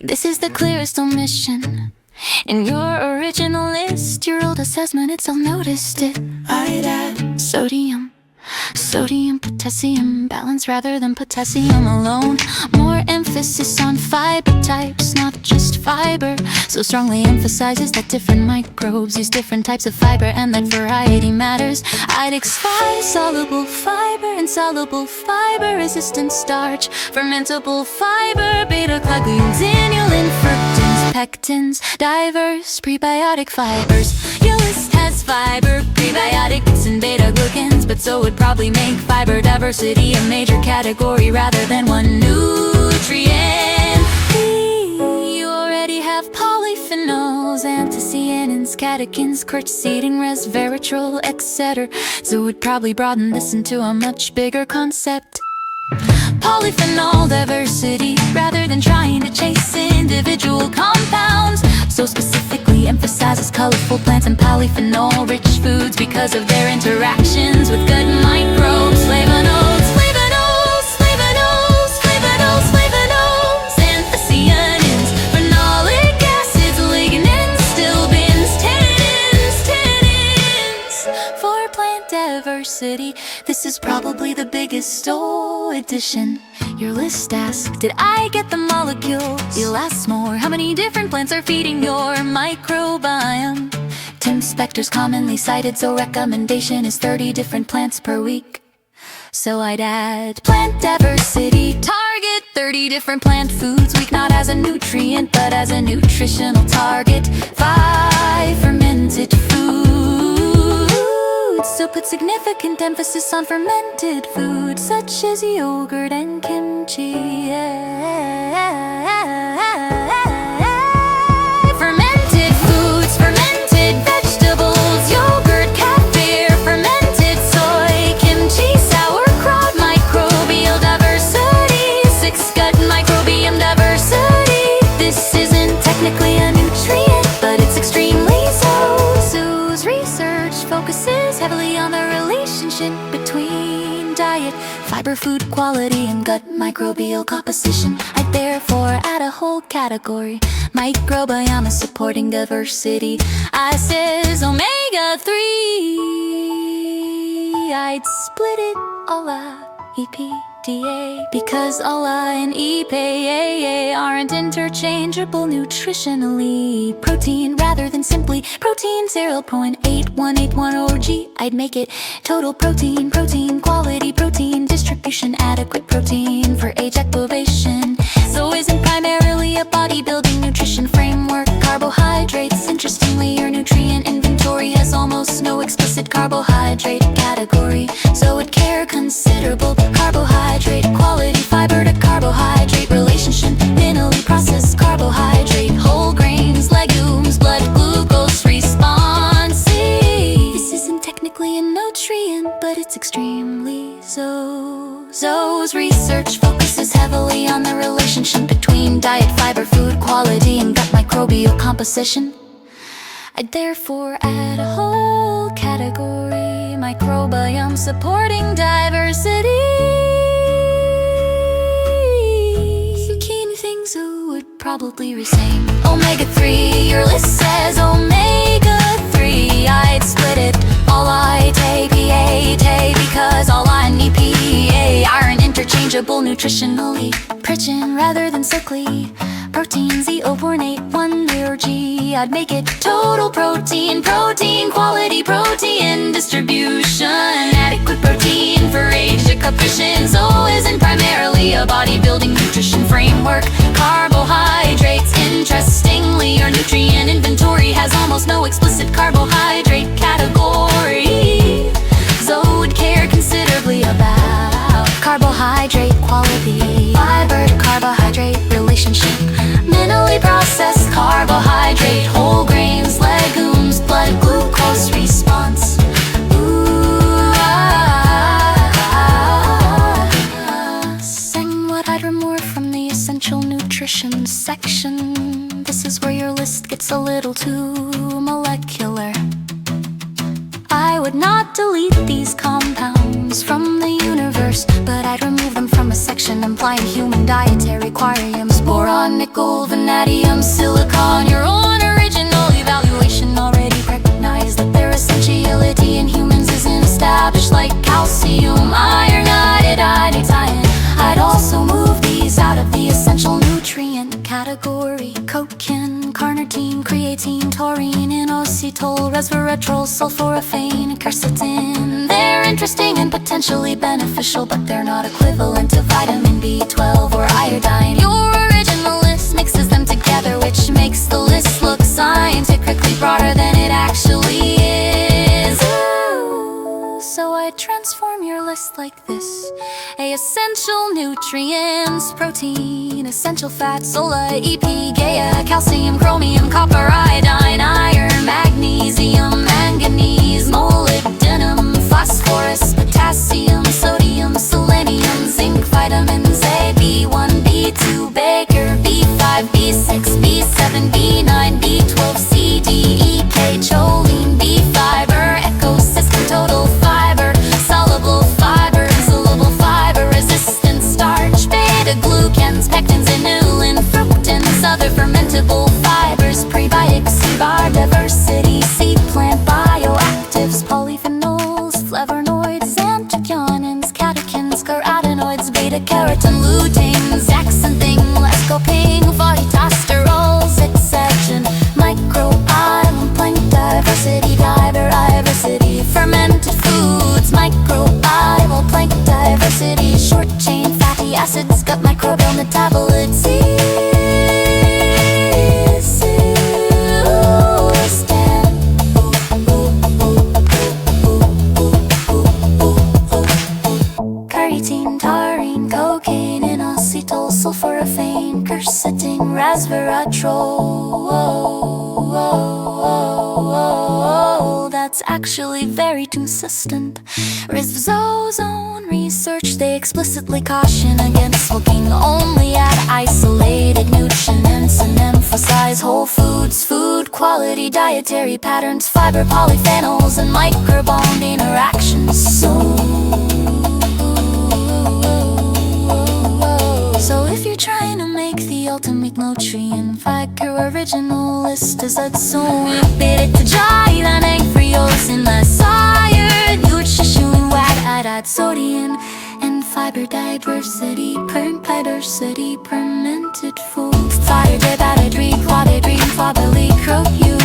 This is the clearest omission. In your original list, your old assessment itself noticed it. I'd add sodium, potassium, balance rather than potassium alone. More emphasis on fiber types, not just fiber. So strongly emphasizes that different microbes use different types of fiber and that variety matters. I'd X5, soluble fiber, insoluble fiber, resistant starch, fermentable fiber, beta-glucans, inulin, fructans, pectins, diverse prebiotic fibers. Your list has fiber, prebiotics, and beta-glucans, but so would probably make fiber diversity a major category rather than one nutrient. You already have polyphenols, anthocyanins, catechins, quercetin, resveratrol, etc. So would probably broaden this into a much bigger concept. Polyphenol diversity rather than trying to chase individual compounds. So specifically emphasizes colorful plants and polyphenol-rich foods because of their interactions with good microbes. Flavonols, anthocyanins, phenolic acids, lignans, stilbenes, tannins. For plant diversity, this is probably the biggest addition. Your list asks, did I get the molecules? You'll ask more, how many different plants are feeding your microbiome? Tim Spector's commonly cited, so recommendation is 30 different plants per week. So I'd add plant diversity, target 30 different plant foods week, not as a nutrient but as a nutritional target. 5 fermented foods, so put significant emphasis on fermented foods such as yogurt and kimchi. Fermented foods, fermented vegetables, yogurt, kefir, fermented soy, kimchi, sauerkraut, microbial diversity, 6 gut microbiome diversity. This isn't technically a nutrient, but it's extremely so. Sue's research focuses heavily on the relationship between diet, fiber, food quality, and gut microbial composition. I'd therefore add a whole category, microbiome supporting diversity. I says omega-3. I'd split it ALA, EPDA, because ALA and EPA aren't interchangeable nutritionally. Protein rather than simply protein, 0.8181 org. I'd make it total protein, quality protein, distribution, adequate protein for ejaculation. So isn't primarily a bodybuilding nutrition framework. Carbohydrates, interestingly, your nutrient inventory has almost no explicit carbohydrate category. So would care considerable carbohydrate quality, fiber to carbohydrate relationship, minimally processed carbohydrate, whole grains, legumes, blood glucose response. This isn't technically a nutrient, but it's extremely so. Zoe's research focuses heavily on the relationship between diet, fiber, food quality, and gut microbial composition. I'd therefore add a whole category, microbiome supporting diversity. Key things would probably resame. Omega-3, your list says omega-3. I'd split it, all I take PA, because all I need PA aren't interchangeable nutritionally. Pridgeon rather than sickly, protein, Z0.81 or G. I'd make it total protein, quality protein, distribution, adequate protein for age decomposition. So isn't primarily a bodybuilding nutrition framework. Carbohydrates, interestingly, your nutrient inventory has almost no explicit carbohydrate category. So would care considerably about carbohydrate quality, fiber to carbohydrate relationship, minimally processed carbohydrate, whole grains, legumes, blood glucose response. Saying what I'd remove from the essential nutrition section. This is where your list gets a little too molecular. I would not delete these compounds from the universe, but I'd remove them from a section implying human dietary aquariums. Boron, nickel, vanadium, silicon. Your own original evaluation already recognized that their essentiality in humans isn't established, like calcium, iron, iodine, iron. I'd also move these out of the essential nutrient category. Cocaine, carnitine, creatine, taurine, inositol, resveratrol, sulforaphane, quercetin. They're interesting and potentially beneficial, but they're not equivalent to vitamin B12 or iodine. Your original list mixes them together, which makes the list look scientifically broader than it actually is. So I transform your list like this: A, essential nutrients, protein, essential fats, sola, EP, Gaia, calcium, chromium, copper, iodine, iron, magnesium, manganese, molybdenum, phosphorus, potassium, sodium, selenium, zinc, vitamins A, B1, B2, Baker, B5, B6, B7, B9, B12, C, D, E, K, choline, B fiber, ecosystem, total fiber, soluble fiber, insoluble fiber, resistant starch, beta-glucans, pectins, inulin, fructans, other fermentable fibers, prebiotics, biodiversity, seed plant bioactives, polyphenols, flavonoids, anthocyanins, catechins, carotenoids, beta-carotene, luteins, xanthin, lescoping, phytosterols, excision, microbiome, plant diversity, diversity, fermented foods, microbiome, plant diversity, short chain fatty acids, gut microbial metabolites, carnitine, taurine, cocaine, inositol, sulforaphane, quercetin, resveratrol. That's actually very consistent. Risvo's own research, they explicitly caution against looking only at isolated nutrients and emphasize whole foods, food quality, dietary patterns, fiber, polyphenols, and microbiome interactions. So if you're trying to make the ultimate nutrient fact, your original list is at so beta giant frios in the sire nutrition wag add sodium and fiber diversity, fermented foods, fire, battery, quality, probably croak you.